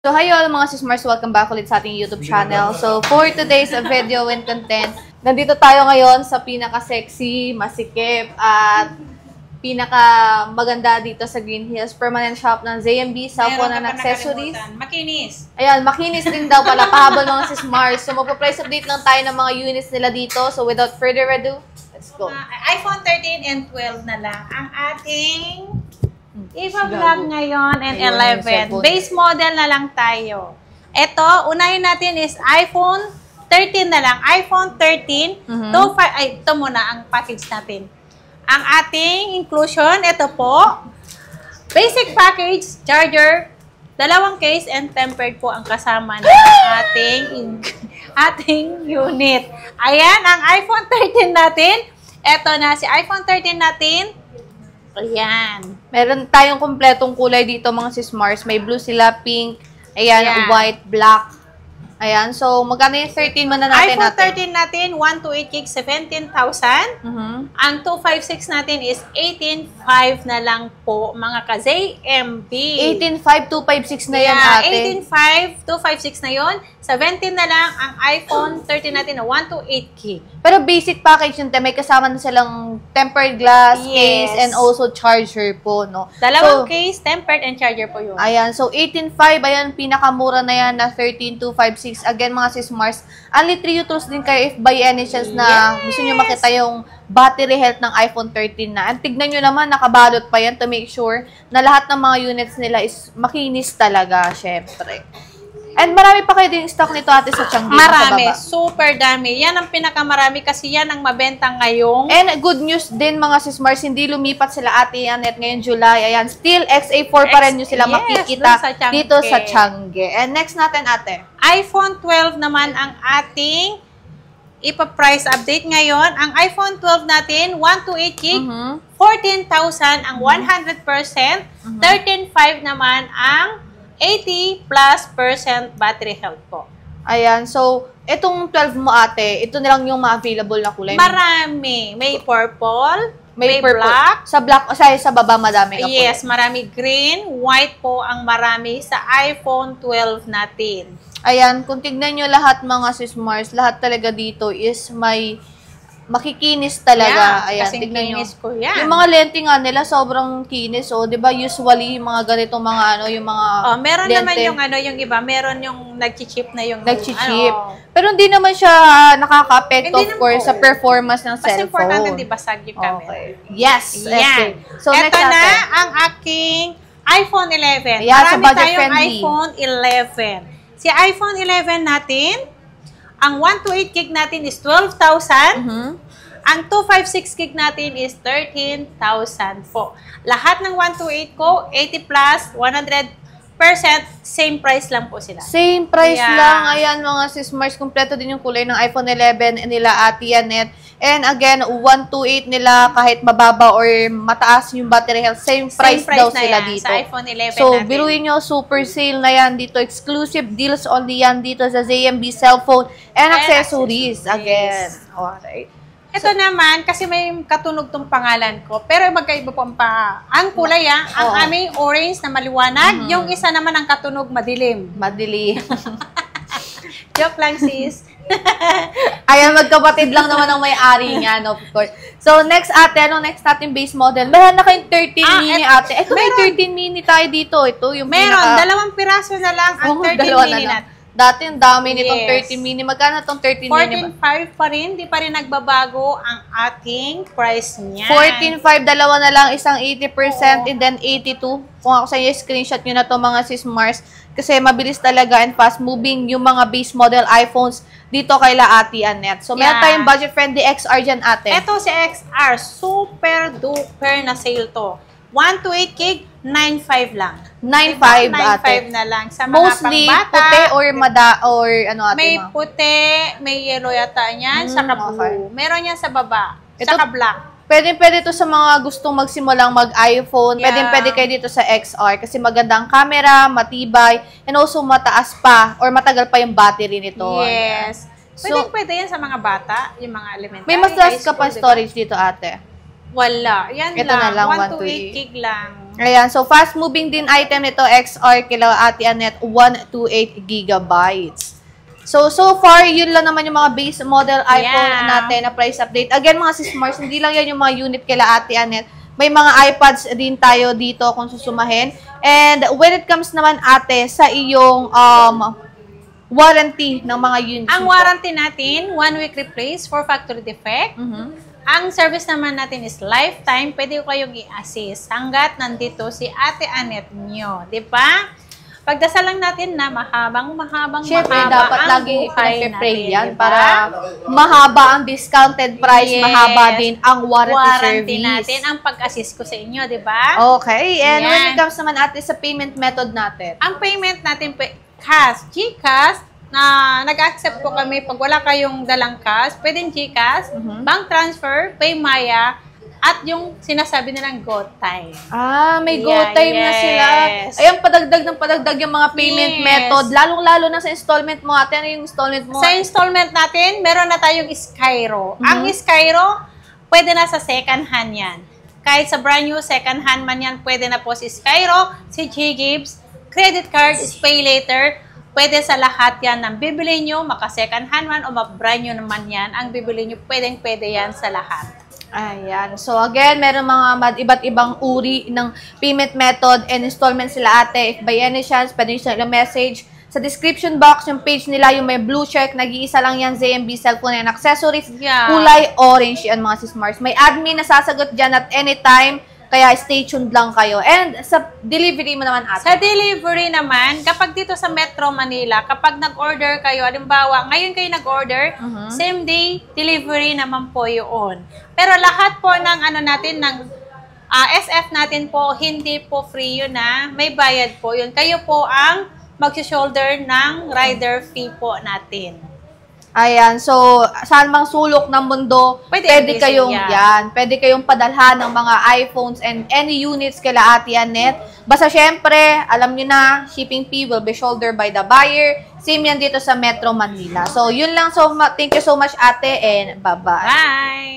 So, hi all mga sismars, welcome back ulit sa ating YouTube channel. So, for today's video and content, nandito tayo ngayon sa pinaka-sexy, masikip, at pinaka-maganda dito sa Green Hills Permanent Shop ng ZMB, cellphone and accessories. Makinis. Ayan, makinis din daw pala, pahabol mga sismars. So, magpa-price update lang tayo ng mga units nila dito. So, without further ado, let's go. iPhone 13 and 12 na lang ang ating ipa-vlog ngayon and 11. Base model na lang tayo. Ito, unahin natin is iPhone 13 na lang. iPhone 13. Ito muna ang package natin. Ang ating inclusion, ito po. Basic package, charger, dalawang case, and tempered po ang kasama ng ating unit. Ayan, ang iPhone 13 natin. Ito na si iPhone 13 natin. Ayan. Meron tayong kompletong kulay dito mga sismars. May blue sila, pink, ayan, white, black. Ayan. So, magkano yung 13 muna natin? iPhone 13 natin, 128 gig, 17,000. Ang 256 natin is 18,500 na lang po, mga ka-ZMB. 18,500, 256 na yan, ate. 18,500, 256 na yon. 17 na lang ang iPhone 13 natin na 128 gig. Pero basic package yun, may kasama na silang tempered glass, case, and also charger po, no? Dalawang case, tempered, and charger po yun. Ayan. So, 18,500, ayan, pinakamura na yan na 13,256. Again, mga sismars, only 3 utils din kayo if by any chance na gusto nyo makita yung battery health ng iPhone 13 na. And tignan nyo naman, nakabalot pa yan to make sure na lahat ng mga units nila is makinis talaga, syempre. And marami pa kayo din stock nito ate sa Changi. Marami, super dami. Yan ang pinakamarami kasi yan ang mabenta ngayong. And good news din mga sismars, hindi lumipat sila ate Annette ngayong July. Ayan, still XA4 pa rin nyo sila makikita dito sa Changi. And next natin ate. iPhone 12 naman ang ating ipa-price update ngayon. Ang iPhone 12 natin, 128 gig, 14,000 ang 100%, 13,500 naman ang 80+% battery health po. Ayan, so, itong 12 mo ate, ito na lang yung ma-available na kulay. Marami. May purple, may black. Sa black, sa baba madami na kulay. Yes, marami green, white po ang marami sa iPhone 12 natin. Ayan, kung tignan nyo lahat mga sismars, lahat talaga dito is may makikinis talaga. Ayan, tignan nyo. Ko yan. Yung mga lente nga nila, sobrang kinis. O, di ba usually, yung mga ganitong mga yung mga meron lente. naman yung yung iba, meron yung nag-chip na yung nag-chip. Pero hindi naman siya nakaka-apekto, of course, sa performance ng cellphone. Mas importante, di basag yung camera. Okay. Yes. Yan. So, ito next na ang aking iPhone 11. Yeah, marami so budget tayong friendly. iPhone 11. Si iPhone 11 natin, ang 128 gig natin is 12,000. Ang 256 gig natin is 13,000 po. Lahat ng 128 ko, 80+, 100%, same price lang po sila. Same price lang. Ayan mga sismars, kompleto din yung kulay ng iPhone 11 nila Ate Annette. And again, 128 nila kahit mababa or mataas yung battery health, same price daw sila dito. Sa iPhone 11 so, natin. biruin nyo, super sale na yan dito. Exclusive deals only yan dito sa ZMB cellphone and accessories. Again. Alright. Ito naman, kasi may katunog tong pangalan ko, pero magkaiba po ang kulay, ang aming orange na maliwanag, yung isa naman ang katunog madilim. Madilim. Joke lang, sis. Ayan, magkapatid lang naman ang may-ari niya, no, of course. So, next ate, next natin base model? Meron na kayong 13 mini ate. Ito may 13 mini tayo dito. Ito yung meron, dalawang piraso na lang ang 13 mini natin. Dati, ang dami nitong 13 mini. Magkano itong 13 mini? 14,500 pa rin. Di pa rin nagbabago ang ating price niya. 14,500, dalawa na lang. Isang 80% and then 82. Kung ako sa inyo, screenshot nyo na to mga sismars. Kasi mabilis talaga and fast moving yung mga base model iPhones dito kay Ate Annette. So, meron tayong budget-friendly XR dyan, ate. Ito si XR. Super duper na sale to. 128 gig, 9,500 lang. 9,500 ate. 9,500 na lang. Sa mga mostly pangbata. puti or ano ate may mo? puti, may yellow yata yan, saka blue. Meron yan sa baba, saka black. Pwede to sa mga gustong magsimulang mag-iPhone. Pwede kayo dito sa XR kasi magandang camera, matibay, and also mataas pa or matagal pa yung battery nito. Yes. Pwede yan sa mga bata, yung mga elementary. May mas taas ka pa storage dito ate. Wala. Yan ito lang. Na lang 128 gig lang. Ayan, so fast-moving din item nito, XR kila Ate Annette, 128 gigabytes. So far, yun lang naman yung mga base model iPhone natin na price update. Again, mga sis-Mars, hindi lang yan yung mga unit kila Ate Annette. May mga iPads din tayo dito kung susumahin. And when it comes naman, ate, sa iyong warranty ng mga units. Ang warranty natin, 1 week replace for factory defect. Ang service naman natin is lifetime. Pwede ko kayong i-assist hanggat nandito si Ate Annette nyo. Diba? Pagdasal lang natin na mahabang Siyempre, mahaba dapat ang lagi buhay pinag-pray natin, yan diba? para mahaba ang discounted price, Yes. mahaba din ang warranty service. natin, ang pag-assist ko sa inyo, di ba? Okay, and Yan. when it comes naman ate sa payment method natin. Ang payment natin, cash, GCash, na nag-accept po kami pag wala kayong dalang cash, pwedeng GCash, bank transfer, Paymaya, at yung sinasabi nilang GoTime. May Yeah, GoTime na sila. yes. Ayan, padagdag ng padagdag yung mga payment Yes. method. Lalong-lalo na sa installment mo ate. Ano yung installment mo? Sa installment natin, meron na tayong Skyro. Ang Skyro, pwede na sa second hand yan. Kahit sa brand new, second hand man yan, pwede na po si Skyro, si G-Gibbs, credit card, is pay later, pwede sa lahat yan ng bibili nyo, maka second hand man o ma-brand new naman yan, ang bibili nyo, pwede yan sa lahat. Ayan. So, again, meron mga iba't ibang uri ng payment method and installment sila ate. If by any chance, pwede nyo sila message. Sa description box, yung page nila, yung may blue check, nag-iisa lang yan, ZMB cellphone and accessories. Yeah. Kulay orange yan, mga sis-Mars. May admin na sasagot dyan at anytime. Kaya stay tuned lang kayo. And sa delivery mo naman ate. Sa delivery naman, kapag dito sa Metro Manila, kapag nag-order kayo, halimbawa, ngayon kayo nag-order, same day delivery naman po yun. Pero lahat po ng ano natin, ng SF natin po, hindi po free yun na, may bayad po yun. Kayo po ang mag-shoulder ng rider fee po natin. Ayan, so saan mang sulok ng mundo, pwede kayong pwede kayong padalhan ng mga iPhones and any units kila Ate Annette. Basta syempre, alam niyo na, shipping fee will be shouldered by the buyer. Same yan dito sa Metro Manila. So, yun lang. So, thank you so much ate and bye-bye. Bye!